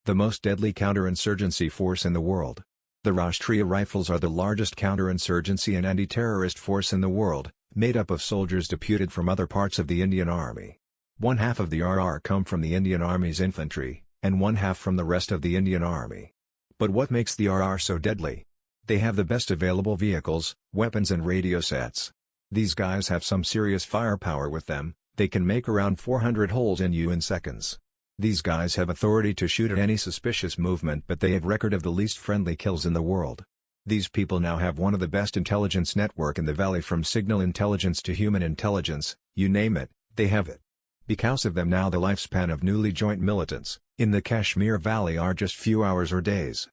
the most deadly counterinsurgency force in the world. The Rashtriya Rifles are the largest counterinsurgency and anti-terrorist force in the world, made up of soldiers deputed from other parts of the Indian Army. One half of the RR come from the Indian Army's infantry, and one half from the rest of the Indian Army. But what makes the RR so deadly? They have the best available vehicles, weapons and radio sets. These guys have some serious firepower with them. They can make around 400 holes in you in seconds. These guys have authority to shoot at any suspicious movement, but they have record of the least friendly kills in the world. These people now have one of the best intelligence network in the valley, from signal intelligence to human intelligence, you name it, they have it. Because of them now the lifespan of newly joined militants in the Kashmir Valley are just few hours or days.